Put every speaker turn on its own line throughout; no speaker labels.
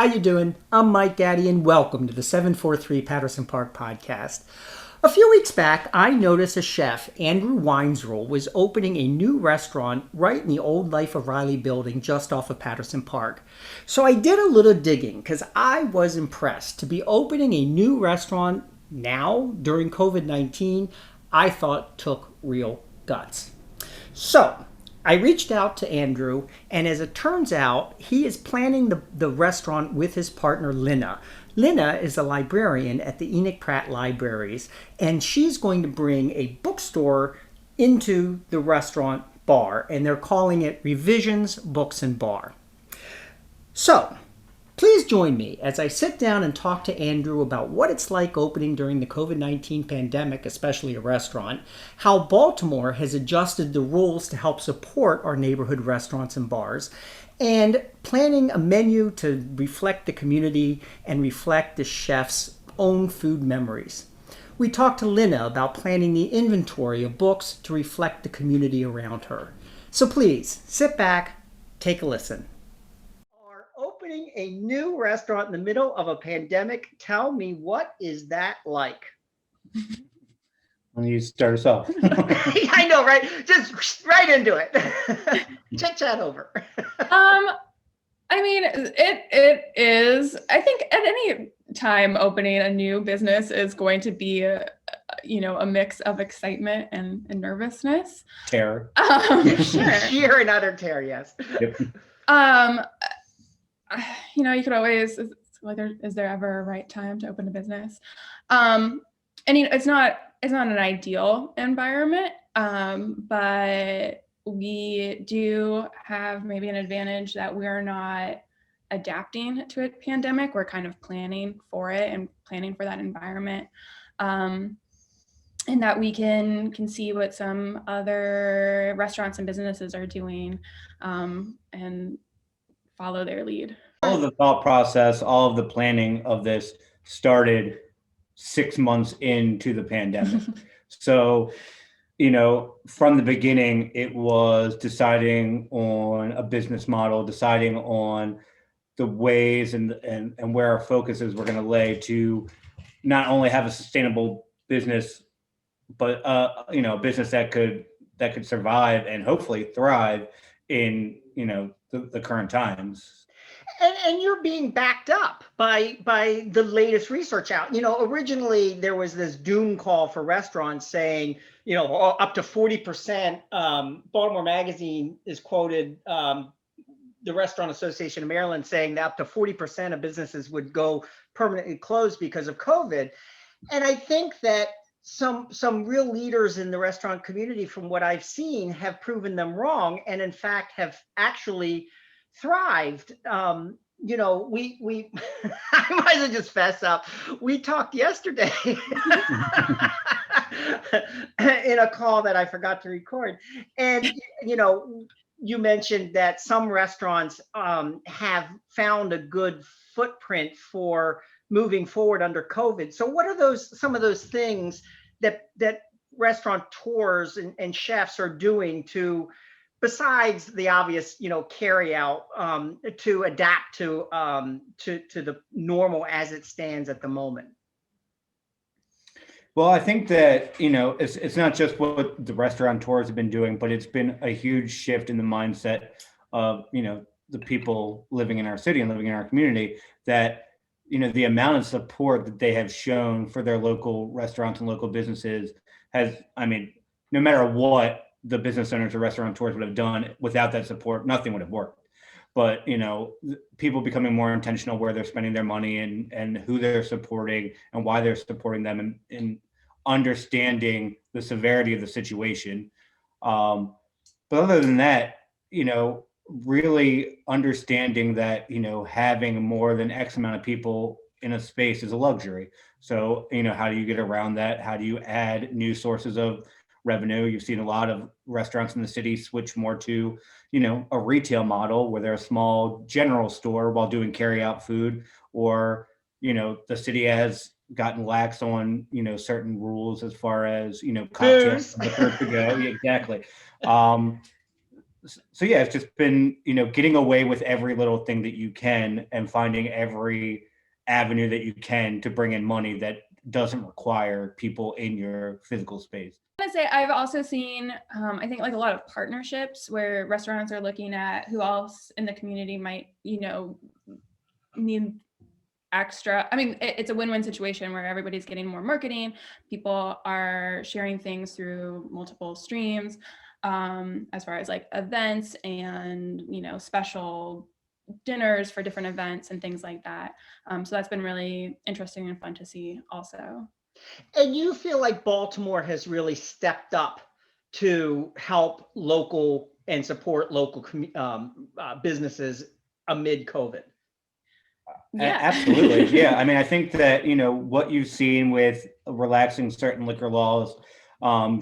How you doing? I'm Mike Gatty, and welcome to the 743 Patterson Park podcast. A few weeks back, I noticed a chef, Andrew Weinzirl, was opening a new restaurant right in the old Life of Riley building just off of Patterson Park. So I did a little digging because I was impressed. To be opening a new restaurant now during COVID-19, I thought took real guts. So I reached out to Andrew, and as it turns out, he is planning the restaurant with his partner, Lina. Lina is a librarian at the Enoch Pratt Libraries, and she's going to bring a bookstore into the restaurant bar, and they're calling it Revisions Books and Bar. So, please join me as I sit down and talk to Andrew about what it's like opening during the COVID-19 pandemic, especially a restaurant, how Baltimore has adjusted the rules to help support our neighborhood restaurants and bars, and planning a menu to reflect the community and reflect the chef's own food memories. We talked to Lina about planning the inventory of books to reflect the community around her. So please, sit back, take a listen. Are opening a new restaurant in the middle of a pandemic. Tell me, what is that like?
When you start us off.
I know, right? Just right into it. Chit chat over.
I mean, it is. I think at any time opening a new business is going to be a mix of excitement and nervousness.
Terror.
Sure.
Sheer and utter terror, yes.
Yep.
You could always, is there ever a right time to open a business? And it's not an ideal environment, but we do have maybe an advantage that we're not adapting to a pandemic. We're kind of planning for it and planning for that environment. And that we can see what some other restaurants and businesses are doing, and follow their lead.
All of the thought process, all of the planning of this started 6 months into the pandemic. So, from the beginning, it was deciding on a business model, deciding on the ways and where our focuses were going to lay to not only have a sustainable business, but a business that could survive and hopefully thrive in the current times.
And you're being backed up by the latest research out. Originally there was this doom call for restaurants saying, up to 40%. Baltimore Magazine is quoted, the Restaurant Association of Maryland, saying that up to 40% of businesses would go permanently closed because of COVID. And I think that some real leaders in the restaurant community, from what I've seen, have proven them wrong, and in fact have actually thrived. We I might as well just fess up. We talked yesterday in a call that I forgot to record, and you mentioned that some restaurants have found a good footprint for moving forward under COVID. So what are some of those things that restaurateurs and chefs are doing to, besides the obvious, carry out, to adapt to the normal as it stands at the moment?
Well, I think that, it's not just what the restaurateurs have been doing, but it's been a huge shift in the mindset of, the people living in our city and living in our community, that, the amount of support that they have shown for their local restaurants and local businesses has, no matter what the business owners or restaurateurs would have done without that support, nothing would have worked. But, people becoming more intentional where they're spending their money and who they're supporting and why they're supporting them, and understanding the severity of the situation. But other than that, really understanding that, having more than X amount of people in a space is a luxury. So, how do you get around that? How do you add new sources of revenue? You've seen a lot of restaurants in the city switch more to, a retail model where they're a small general store while doing carry out food, or, the city has gotten lax on, certain rules as far as, cocktails to go. Yeah, exactly. so yeah, it's just been, getting away with every little thing that you can and finding every avenue that you can to bring in money that doesn't require people in your physical space.
I say I've also seen, I think, like a lot of partnerships where restaurants are looking at who else in the community might, need extra. I mean, it's a win-win situation where everybody's getting more marketing. People are sharing things through multiple streams, as far as like events and, special dinners for different events and things like that. So that's been really interesting and fun to see also.
And you feel like Baltimore has really stepped up to help local and support local businesses amid COVID.
Yeah,
absolutely. Yeah. I mean, I think that, what you've seen with relaxing certain liquor laws,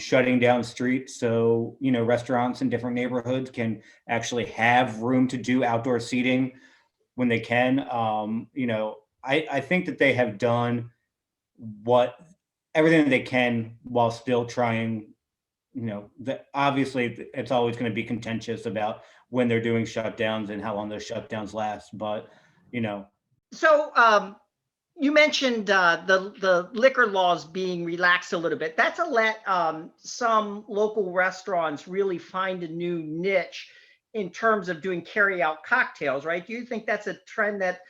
shutting down streets. So, restaurants in different neighborhoods can actually have room to do outdoor seating when they can. I think that they have done everything that they can while still trying, that obviously it's always going to be contentious about when they're doing shutdowns and how long those shutdowns last. But,
So you mentioned the liquor laws being relaxed a little bit. That's let some local restaurants really find a new niche in terms of doing carry-out cocktails, right? Do you think that's a trend that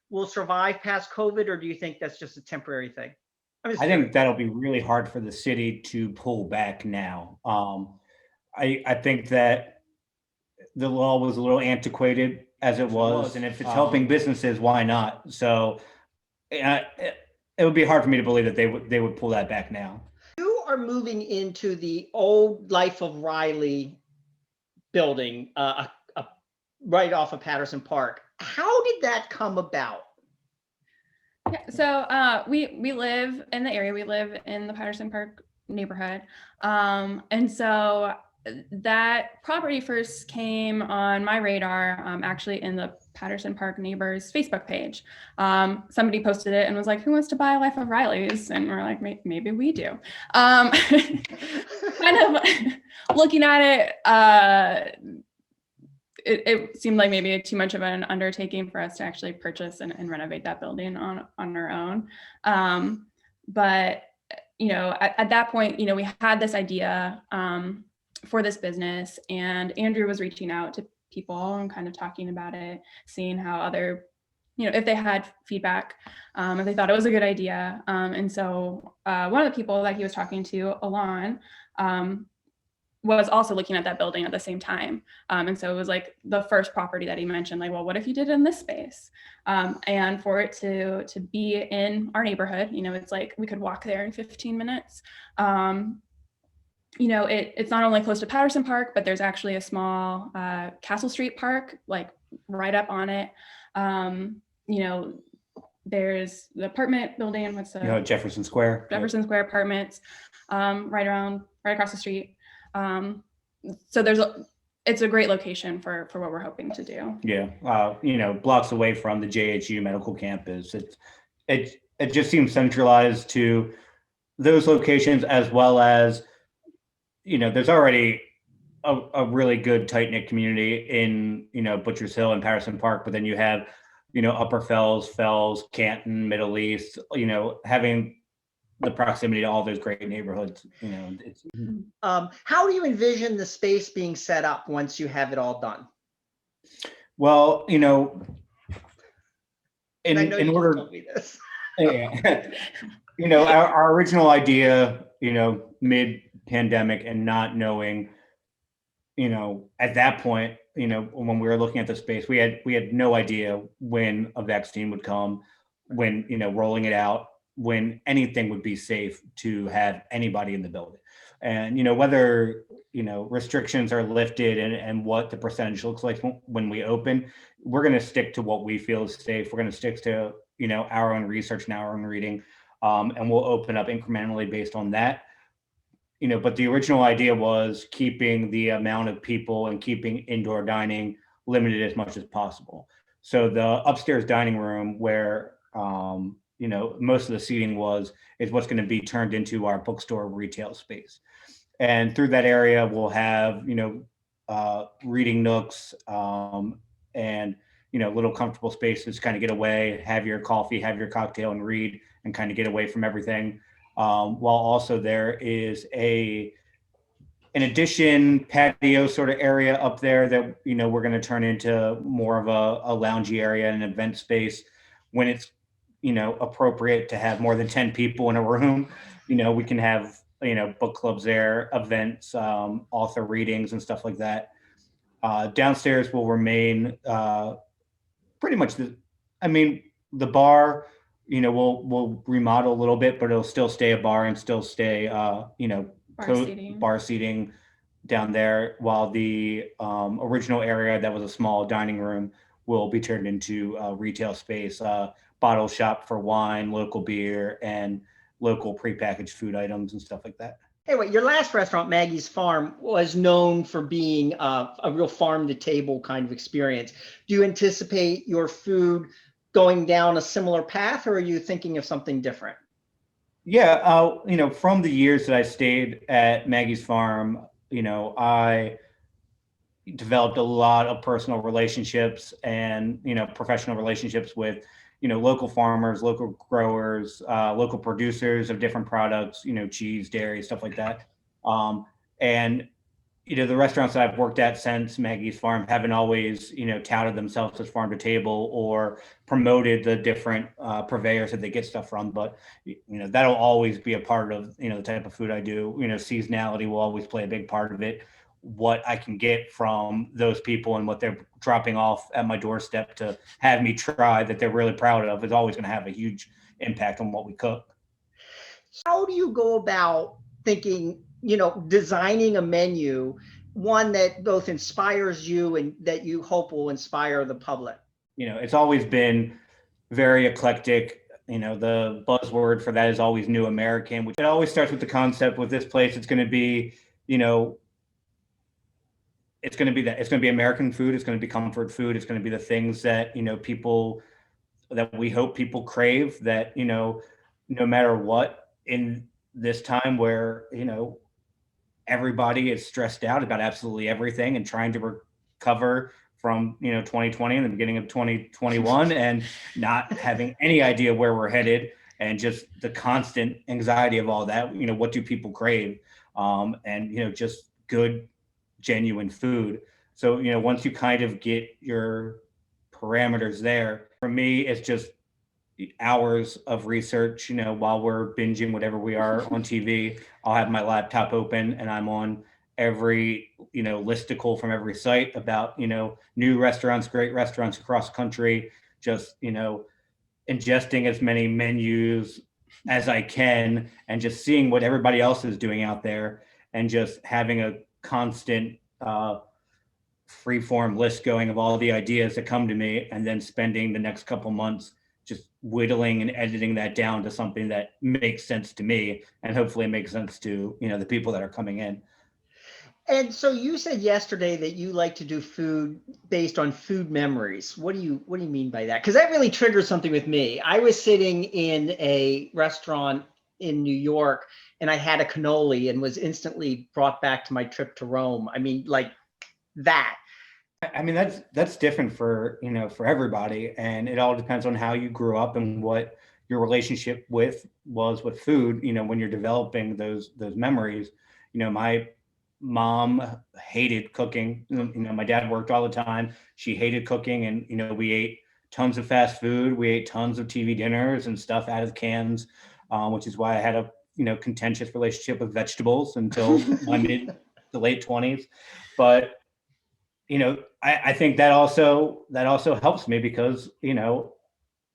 will survive past COVID, or do you think that's just a temporary thing?
I think that'll be really hard for the city to pull back now. I think that the law was a little antiquated as it was, and if it's helping businesses, why not? So it would be hard for me to believe that they would pull that back now.
You are moving into the old Life of Riley building, right off of Patterson Park. How did that come about?
Yeah, so we live in the area. We live in the Patterson Park neighborhood, and so that property first came on my radar, actually in the Patterson Park neighbors Facebook page. Somebody posted it and was like, "Who wants to buy Life of Riley's?" And we're like, maybe we do. Kind of looking at it, it seemed like maybe too much of an undertaking for us to actually purchase and renovate that building on our own. But at that point, we had this idea for this business, and Andrew was reaching out to people and kind of talking about it, seeing how other, if they had feedback, if they thought it was a good idea. And so one of the people that he was talking to, Alon, was also looking at that building at the same time. And so it was like the first property that he mentioned, like, well, what if you did it in this space? And for it to be in our neighborhood, it's like we could walk there in 15 minutes. It's not only close to Patterson Park, but there's actually a small Castle Street Park, like right up on it. There's the apartment building. What's the
Jefferson Square?
Jefferson Square Apartments, right across the street. So it's a great location for what we're hoping to do.
Yeah, blocks away from the JHU medical campus. It just seems centralized to those locations, as well as there's already a really good tight-knit community in Butchers Hill and Patterson Park, but then you have Upper Fells, Canton, Middle East, having the proximity to all those great neighborhoods.
How do you envision the space being set up once you have it all done?
Well, in order
told me this.
Our original idea, mid-pandemic, and not knowing, at that point, when we were looking at the space, we had no idea when a vaccine would come, when, rolling it out, when anything would be safe to have anybody in the building. And, whether, restrictions are lifted and what the percentage looks like when we open, we're going to stick to what we feel is safe. We're going to stick to, our own research and our own reading. And we'll open up incrementally based on that. But the original idea was keeping the amount of people and keeping indoor dining limited as much as possible. So the upstairs dining room where, most of the seating is what's going to be turned into our bookstore retail space. And through that area, we'll have, reading nooks, and little comfortable spaces to kind of get away, have your coffee, have your cocktail, and read, and kind of get away from everything. While also there is an addition patio sort of area up there that we're going to turn into more of a loungy area and an event space when it's appropriate to have more than 10 people in a room. We can have book clubs there, events, author readings and stuff like that. Downstairs will remain pretty much the bar. We'll remodel a little bit, but it'll still stay a bar and still stay bar seating down there, while the original area that was a small dining room will be turned into a retail space, bottle shop for wine, local beer, and local prepackaged food items and stuff like that.
Hey, wait, your last restaurant, Maggie's Farm, was known for being a real farm-to-table kind of experience. Do you anticipate your food going down a similar path, or are you thinking of something different?
Yeah, from the years that I stayed at Maggie's Farm, I developed a lot of personal relationships and, professional relationships with, local farmers, local growers, local producers of different products, cheese, dairy, stuff like that. And the restaurants that I've worked at since Maggie's Farm haven't always, touted themselves as farm to table or promoted the different purveyors that they get stuff from. But, that'll always be a part of, the type of food I do. Seasonality will always play a big part of it. What I can get from those people and what they're dropping off at my doorstep to have me try that they're really proud of is always going to have a huge impact on what we cook.
How do you go about thinking, designing a menu, one that both inspires you and that you hope will inspire the public?
It's always been very eclectic. The buzzword for that is always new American, which it always starts with the concept with this place. It's going to be, it's going to be that it's going to be American food. It's going to be comfort food. It's going to be the things that, people that we hope people crave, that, no matter what in this time where, everybody is stressed out about absolutely everything and trying to recover from 2020 and the beginning of 2021 and not having any idea where we're headed, and just the constant anxiety of all that. What do people crave? And just good, genuine food. So once you kind of get your parameters there, for me it's just hours of research. While we're binging whatever we are on TV, I'll have my laptop open and I'm on every listicle from every site about new restaurants, great restaurants across the country, just ingesting as many menus as I can and just seeing what everybody else is doing out there, and just having a constant free-form list going of all the ideas that come to me, and then spending the next couple months just whittling and editing that down to something that makes sense to me and hopefully makes sense to the people that are coming in.
And so you said yesterday that you like to do food based on food memories. What do you mean by that? Because that really triggers something with me. I was sitting in a restaurant in New York and I had a cannoli and was instantly brought back to my trip to Rome. I mean, like that.
I mean, that's different for everybody, and it all depends on how you grew up and what your relationship was with food. When you're developing those memories. My mom hated cooking. My dad worked all the time. She hated cooking, and we ate tons of fast food. We ate tons of TV dinners and stuff out of cans, which is why I had a contentious relationship with vegetables until my mid to late 20s. But I think that also helps me because,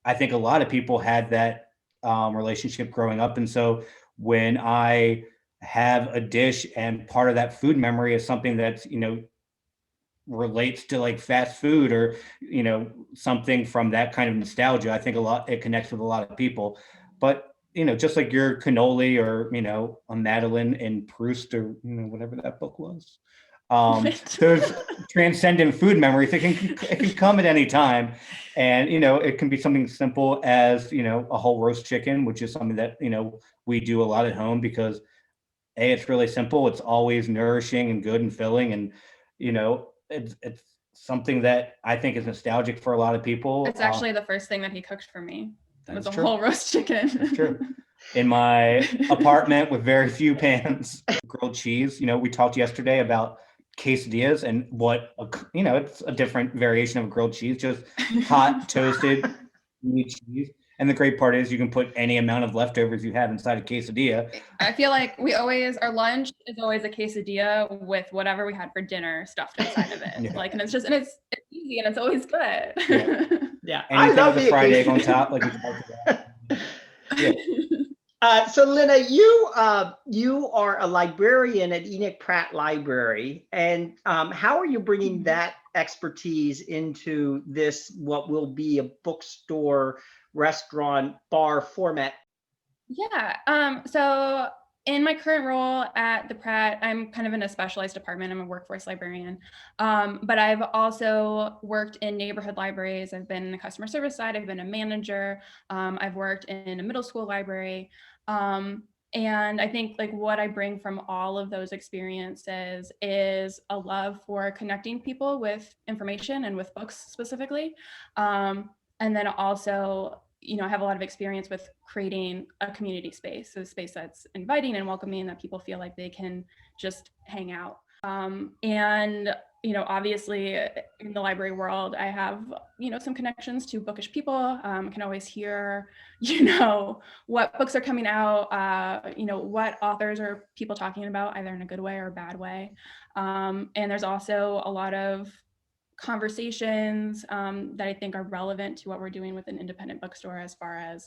I think a lot of people had that relationship growing up. And so when I have a dish and part of that food memory is something that's, relates to like fast food or, something from that kind of nostalgia, I think it connects with a lot of people. But, just like your cannoli or, a Madeline in Proust or, whatever that book was. There's transcendent food memories. It can come at any time, and it can be something simple as a whole roast chicken, which is something that we do a lot at home because it's really simple. It's always nourishing and good and filling, and it's something that I think is nostalgic for a lot of people.
It's actually the first thing that he cooked for me. It was a
true.
whole roast chicken.
That's true. In my apartment with very few pans, grilled cheese. We talked yesterday about quesadillas and it's a different variation of grilled cheese, just hot, toasted cheese. And the great part is you can put any amount of leftovers you have inside a quesadilla.
I feel like our lunch is always a quesadilla with whatever we had for dinner stuffed inside of it.
Yeah.
And it's easy and it's always good.
Yeah.
Anything with a fried egg on top, like we talked about. Yeah.
So Lina, you are a librarian at Enoch Pratt Library, and how are you bringing that expertise into this, what will be a bookstore, restaurant, bar format?
Yeah. So in my current role at the Pratt, I'm kind of in a specialized department. I'm a workforce librarian, but I've also worked in neighborhood libraries. I've been in the customer service side. I've been a manager. I've worked in a middle school library. And I think like what I bring from all of those experiences is a love for connecting people with information and with books specifically. And then also, I have a lot of experience with creating a community space, so a space that's inviting and welcoming, that people feel like they can just hang out. And obviously in the library world, I have, some connections to bookish people. Can always hear, what books are coming out, what authors are people talking about, either in a good way or a bad way. And there's also a lot of conversations that I think are relevant to what we're doing with an independent bookstore, as far as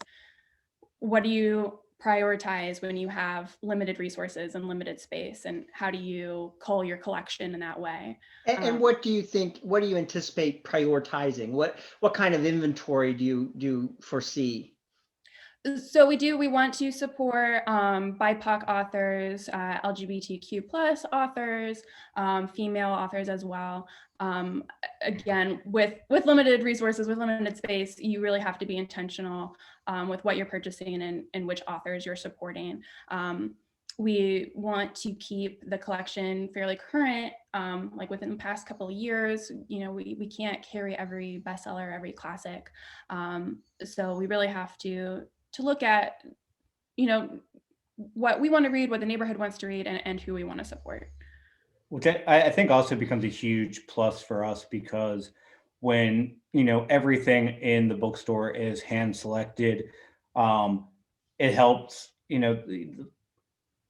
what do you prioritize when you have limited resources and limited space, and how do you cull your collection in that way?
And what do you anticipate prioritizing? What kind of inventory do you foresee?
So we want to support BIPOC authors, LGBTQ plus authors, female authors as well. Again, with limited resources, with limited space, you really have to be intentional with what you're purchasing and which authors you're supporting. We want to keep the collection fairly current. Like within the past couple of years, we can't carry every bestseller, every classic. So we really have to look at, what we want to read, what the neighborhood wants to read, and who we want to support.
Which I think also becomes a huge plus for us, because when, everything in the bookstore is hand selected, it helps, Lina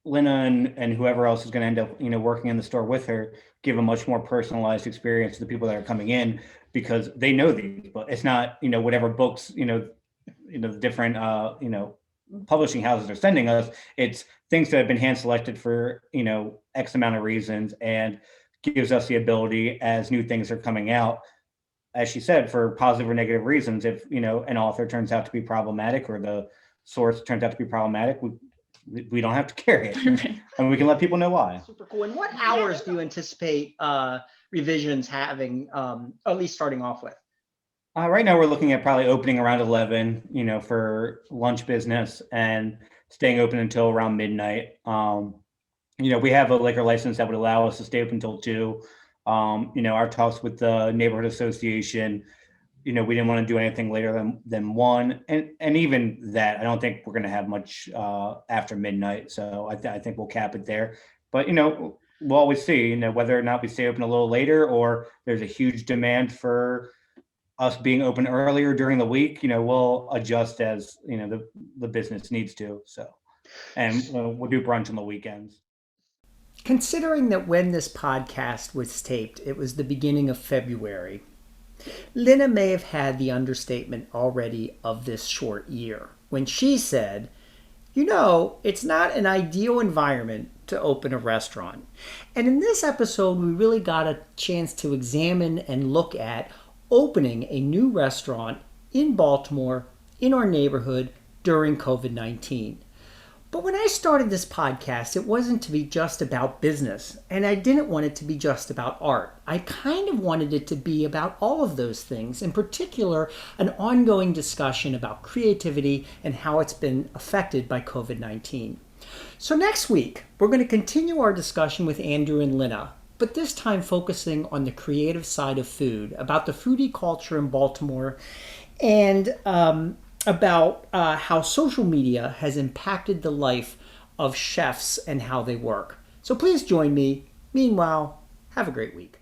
and whoever else is going to end up, working in the store with her, give a much more personalized experience to the people that are coming in, because they know these, but it's not, whatever books, the different, publishing houses are sending us. It's things that have been hand selected for, X amount of reasons, and gives us the ability, as new things are coming out, as she said, for positive or negative reasons. If, an author turns out to be problematic, or the source turns out to be problematic, we don't have to carry it, and we can let people know why.
Super cool. And what hours do you anticipate revisions having, at least starting off with?
Right now, we're looking at probably opening around 11, for lunch business, and staying open until around midnight. We have a liquor license that would allow us to stay open until 2. Our talks with the neighborhood association, we didn't want to do anything later than 1. And even that, I don't think we're going to have much after midnight. So I think we'll cap it there. But, we'll always see, whether or not we stay open a little later, or there's a huge demand for us being open earlier during the week. We'll adjust as, the business needs to. So, and we'll do brunch on the weekends.
Considering that when this podcast was taped, it was the beginning of February, Lina may have had the understatement already of this short year when she said, it's not an ideal environment to open a restaurant. And in this episode, we really got a chance to examine and look at opening a new restaurant in Baltimore, in our neighborhood, during COVID-19. But when I started this podcast, it wasn't to be just about business, and I didn't want it to be just about art. I kind of wanted it to be about all of those things, in particular, an ongoing discussion about creativity and how it's been affected by COVID-19. So next week, we're going to continue our discussion with Andrew and Lina. but this time focusing on the creative side of food, about the foodie culture in Baltimore, and about how social media has impacted the life of chefs and how they work. So please join me. Meanwhile, have a great week.